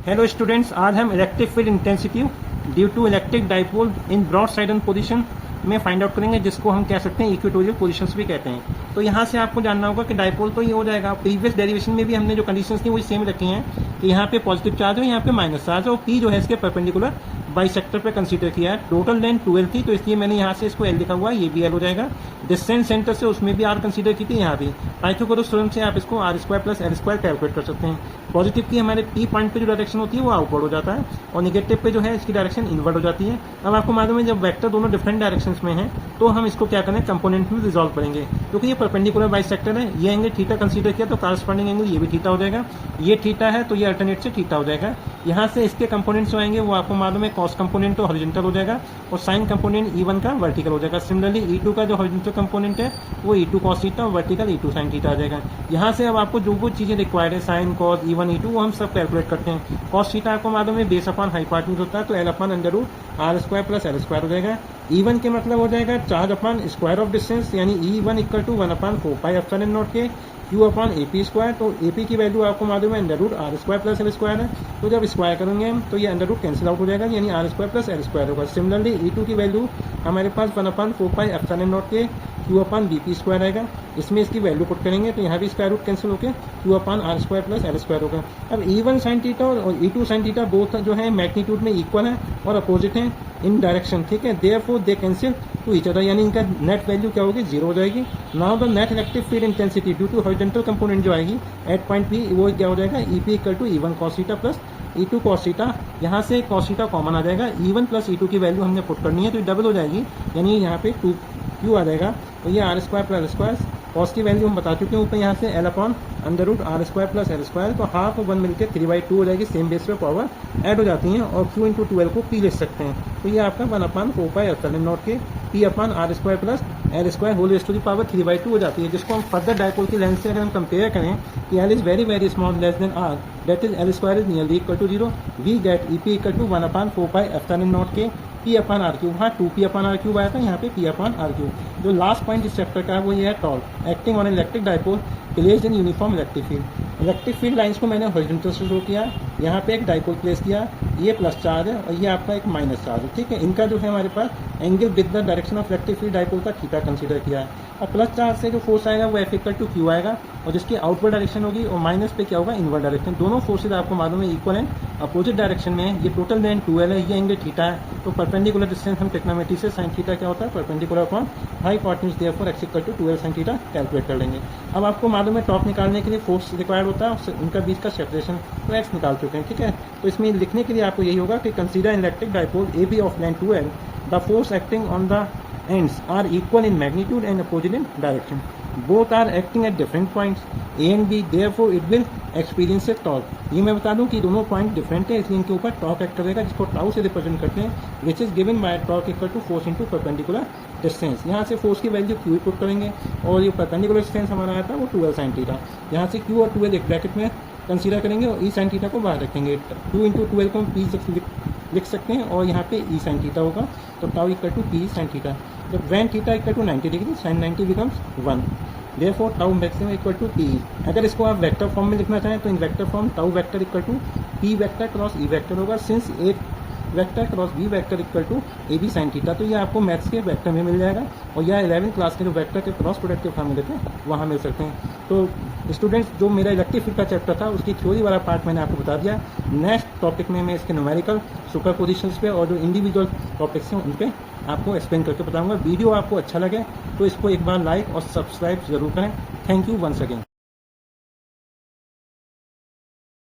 Hello students, आज हम electric field intensity due to electric dipole in broad side and position में find out करेंगे, जिसको हम कह सकते हैं इक्वेटोरियल पोजीशंस भी कहते हैं। तो यहाँ से आपको जानना होगा कि डाइपोल तो ये हो जाएगा। प्रीवियस डेरिवेशन में भी हमने जो कंडीशंस थी वही सेम रखी हैं कि यहाँ पे पॉजिटिव चार्ज है, यहाँ पे माइनस चार्ज है और पी जो है इसके परपेंडिकुलर बाइसेक्टर पे कंसीडर किया है। टोटल लेंथ 12 थी, तो इसलिए मैंने यहाँ से इसको एल लिखा हुआ है, ये भी एल हो जाएगा। डिस्टेंस सेंटर से उसमें भी आर कंसीडर की थी, यहाँ भी पाइथागोरस से आप इसको R square plus L square calculate कर सकते हैं। पॉजिटिव की हमारे पी पॉइंट पे जो डायरेक्शन होती है वो आउटवर्ड हो जाता है और निगेटिव पे जो है इसकी डायरेक्शन इनवर्ड हो जाती है। अब आपको मालूम है जब वेक्टर दोनों डिफरेंट डायरेक्शंस में हैं तो हम इसको क्या करें, कंपोनेंट में रिजॉल्व करेंगे। क्योंकि ये परपेंडिकुलर बाइसेक्टर है, ये एंगल थीटा कंसीडर किया तो कॉरस्पॉन्डिंग एंगल ये भी थीटा हो जाएगा। ये थीटा है तो ये अल्टरनेट से थीटा हो जाएगा। यहाँ से इसके कंपोनेंट्स जो आएंगे वो आपको मालूम है, कॉस कंपोनेंट तो हॉरिजॉन्टल हो जाएगा और साइन कंपोनेंट E1 का वर्टिकल हो जाएगा। सिमिलरली E2 का जो हॉरिजॉन्टल कंपोनेंट है वो E2 कॉस थीटा और वर्टिकल E2 साइन थीटा आ जाएगा। यहाँ से अब आपको जो वो चीजें रिक्वायर्ड है, साइन कॉस E1 E2 वो हम सब कैलकुलेट करते हैं। कॉस थीटा आपको मालूम है बेस अपॉन हाइपोटेन्यूज होता है, तो L upon under root R square plus L square हो जाएगा। E1 के मतलब हो जाएगा charge upon square of distance, यानी E1 equal to 1 upon 4 pi epsilon naught के Q अपॉन AP स्क्वायर। तो AP की वैल्यू आपको मालूम है under root R square plus L square है, तो जब स्क्वायर करेंगे हम तो ये अंडर रूट कैंसिल आउट हो जाएगा, यानी R square plus L square होगा। सिमिलरली E2 की वैल्यू हमारे पास 1 अपॉन 4 पाई एप्सिलॉन नॉट के Q अपॉन BP स्क्वायर आएगा। इसमें इसकी वैल्यू पुट करेंगे तो यहाँ भी स्क्वायर रूट कैंसिल होकर Q upon R square plus L square होगा। अब E1 साइन थीटा और E2 साइन थीटा बोथ जो है मैग्नीट्यूड में इक्वल है और अपोजिट है इन डायरेक्शन, ठीक है। Therefore they cancel to each other, यानी इनका नेट वैल्यू क्या होगी, 0 हो जाएगी। Now the net electric field intensity due to horizontal component जो आएगी एट पॉइंट P वो क्या हो जाएगा, EP equal to E1 cos theta plus E2 cos theta. यहाँ से cos थीटा कॉमन आ जाएगा, E1 प्लस E2 की वैल्यू हमने पुट करनी है तो डबल हो जाएगी, यानी यहाँ पे 2Q आ जाएगा। तो ये R square plus square, cos की वैल्यू हम बता चुके हैं ऊपर, यहाँ से L upon under root R square plus L square, तो हाफ और 1 मिलकर 3/2 हो जाएगी। सेम बेस पे पावर ऐड हो जाती हैं और Q इंटू 12 को P लिख सकते हैं। तो ये आपका 1 अपॉन 4 पाई एप्सिलॉन नॉट के P upon R square plus L square whole raise to the power 3/2 हो जाती है, जिसको हम फर्दर डायपोल की लेंथ से अगर हम कंपेयर करें कि L is very very small less than R, that is L square is nearly equal to 0, we get EP equal to 1 upon 4 pi epsilon naught के P अपॉन आर क्यूब। हाँ 2P upon R cube आया था, यहाँ पे P upon R cube. जो last point इस chapter का है वो ये है torque acting on electric dipole placed in uniform electric field. Electric field lines को मैंने हॉरिजॉन्टल से ड्रॉ किया, यहाँ पे एक डाइपोल प्लेस किया, ये प्लस चार्ज है और ये आपका एक माइनस चार्ज है, ठीक है। इनका जो है हमारे पास angle with the direction of electric field dipole का थीटा कंसीडर किया है। और प्लस चार्ज से जो फोर्स आएगा वो F इक्वल टू Q आएगा और जिसकी आउटवर्ड डायरेक्शन होगी और माइनस पे क्या होगा, इनवर्ड डायरेक्शन। दोनों फोर्सेज आपको मालूम है इक्वल हैं, अपोजिट डायरेक्शन में है। ये टोटल लेंथ 2L है, ये एंगल थीटा है, तो परपेंडिकुलर डिस्टेंस हम ट्रिग्नोमेट्री से साइन थीटा क्या होता है, perpendicular upon hypotenuse, therefore x equal to 2L sine theta calculate कर लेंगे। अब आपको मालूम है टॉप निकालने के लिए फोर्स रिक्वायर्ड होता है, उनका बीच का सेपरेशन, तो x निकाल चुके हैं, ठीक है। तो इसमें लिखने के लिए आपको यही होगा कि consider electric dipole AB of length 2L, the force acting on the ends are equal in magnitude and opposite in direction. Both are acting at different points A and B, therefore it will experience a torque. ये मैं बता दूं कि दोनों point different है, इसलिए इनके ऊपर टॉर्क एक्ट करेगा, जिसको टाउ से रिप्रेजेंट करते हैं, which is given by torque equal to force into perpendicular distance. यहाँ से फोर्स की वैल्यू Q पुट करेंगे और ये परपेंडिकुलर डिस्टेंस हमारा आया था वो 2L साइन थीटा। यहाँ से Q और 2L एक ब्रैकेट में कंसीडर करेंगे और E साइन थीटा को बाहर रखेंगे। 2 इंटू 12 को हम P लिख सकते हैं और यहाँ पे E साइन थीटा होगा, तो tau equal to P sine theta. जब when theta equal to 90 degree, sine 90 becomes 1, therefore tau maximum equal to P। अगर इसको आप वेक्टर फॉर्म में लिखना चाहें तो in vector form tau vector equal to P vector cross E vector होगा, since A vector cross B vector equal to AB sine theta. तो ये आपको मैथ्स के वेक्टर में मिल जाएगा और यह 11th क्लास के जो वेक्टर के क्रॉस प्रोडक्ट के फॉर्मूले थे वहाँ मिल सकते हैं। तो स्टूडेंट्स, जो मेरा इलेक्ट्रिक फील्ड का चैप्टर था उसकी थ्योरी वाला पार्ट मैंने आपको बता दिया। नेक्स्ट टॉपिक में मैं इसके न्यूमेरिकल सुपर पोजिशंस पे और जो इंडिविजुअल टॉपिक्स हैं उन पे आपको एक्सप्लेन करके बताऊंगा। वीडियो आपको अच्छा लगे तो इसको एक बार लाइक और सब्सक्राइब जरूर करें। Thank you once again.